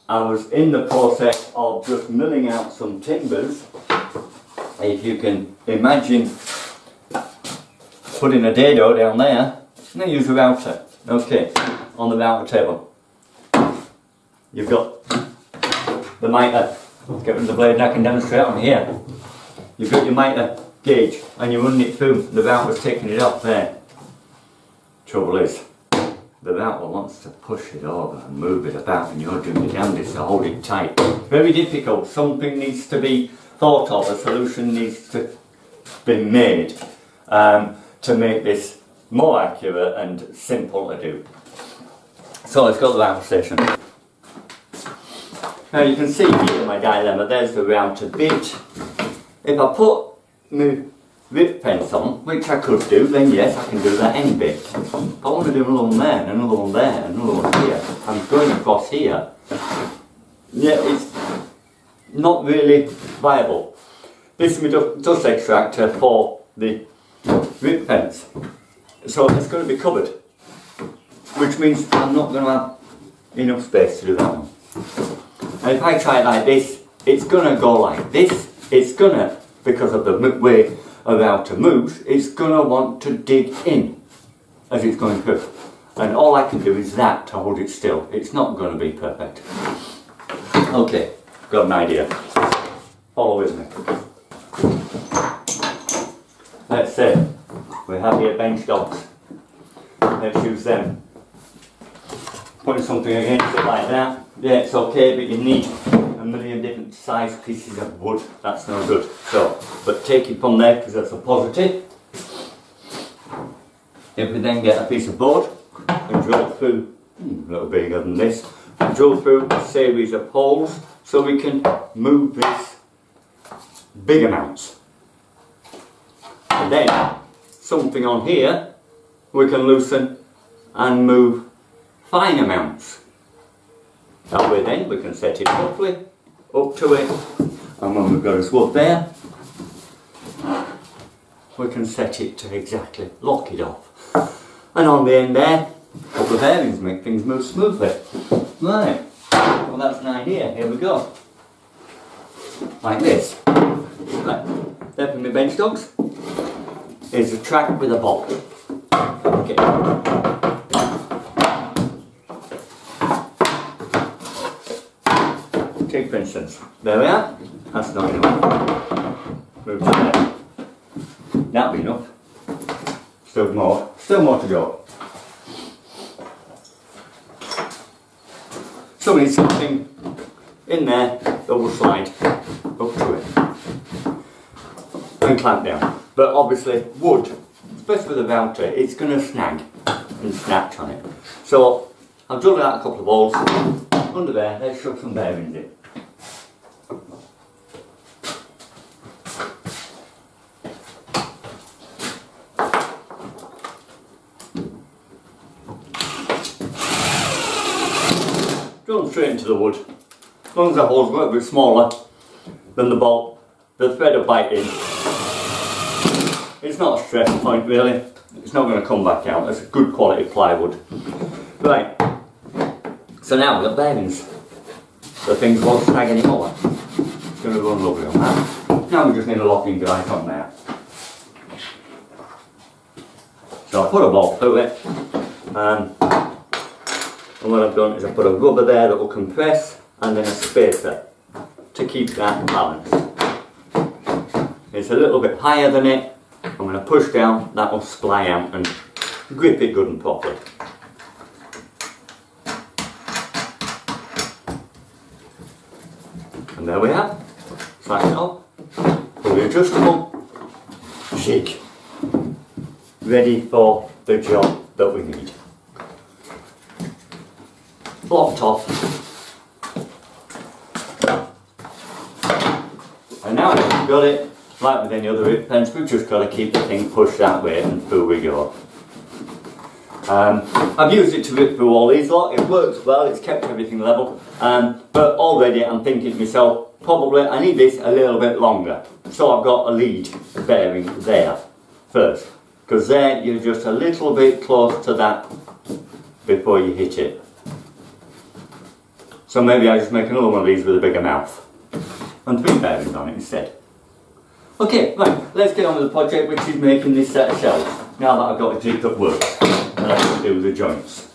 I was in the process of just milling out some timbers. If you can imagine putting a dado down there, and then use a router. Okay, on the router table. You've got the mitre. Let's get rid of the blade and I can demonstrate on here. You've got your mitre gauge and you're running it through. The router's taking it off there. Trouble is, the router wants to push it over and move it about and you're doing your damnedest to hold it tight. Very difficult. Something needs to be thought of. A solution needs to be made to make this more accurate and simple to do. So let's go to the router station. Now you can see here my dilemma, there's the router bit. If I put my rip fence on, which I could do, then yes, I can do that end bit. If I want to do another one there, and another one there, and another one here, I'm going across here. Yeah, it's not really viable. This is my dust extractor for the rip fence. So it's going to be covered, which means I'm not going to have enough space to do that one. And if I try it like this, it's going to go like this. It's going to, because of the way a router moves, it's going to want to dig in as it's going through. And all I can do is that to hold it still. It's not going to be perfect. Okay, got an idea. Follow with me. Let's say we have here bench dogs. Let's use them. Putting something against it like that. Yeah, it's okay, but you need a million different size pieces of wood. That's no good. So, but take it from there because that's a positive. If we then get a piece of board and drill through, a little bigger than this, and drill through a series of holes so we can move this big amounts. And then something on here we can loosen and move fine amounts. That way then we can set it properly up to it, and when we've got a wood there, we can set it to exactly lock it off. And on the end there, a couple of bearings make things move smoothly. Right, well that's an idea, here we go. Like this. Right, there for my bench dogs is a track with a bolt. Okay. Take for instance, there we are, that's not enough. Move to there. That'll be enough. Still more to go. So we need something in there that will slide up to it and clamp down. But obviously wood, especially with a router, it's going to snag and snatch on it. So I've drilled out a couple of holes under there. Let's shove some bearings in. Drill them straight into the wood. As long as the hole's a little bit smaller than the bolt, the thread will bite in. It's not a stress point really. It's not going to come back out. It's a good quality plywood. Right. So now we've got bearings. So things won't snag anymore. It's going to run lovely on that. Now we just need a locking guide on there. So I put a bolt through it. And what I've done is I've put a rubber there that will compress and then a spacer to keep that balanced. It's a little bit higher than it. I'm going to push down, that will splay out and grip it good and properly. And there we have, slash it off, fully adjustable, chic, ready for the job that we need. Blocked off. And now we've got it, like with any other rip fence, we've just got to keep the thing pushed that way and through we go. I've used it to rip through all these lot, it works well, it's kept everything level, but already I'm thinking to myself, probably I need this a little bit longer. So I've got a lead bearing there first, because there you're just a little bit close to that before you hit it. So maybe I just make another one of these with a bigger mouth. And 3 bearings on it instead. Okay, right, let's get on with the project, which is making this set of shelves. Now that I've got a jigged up work, and I can do the joints.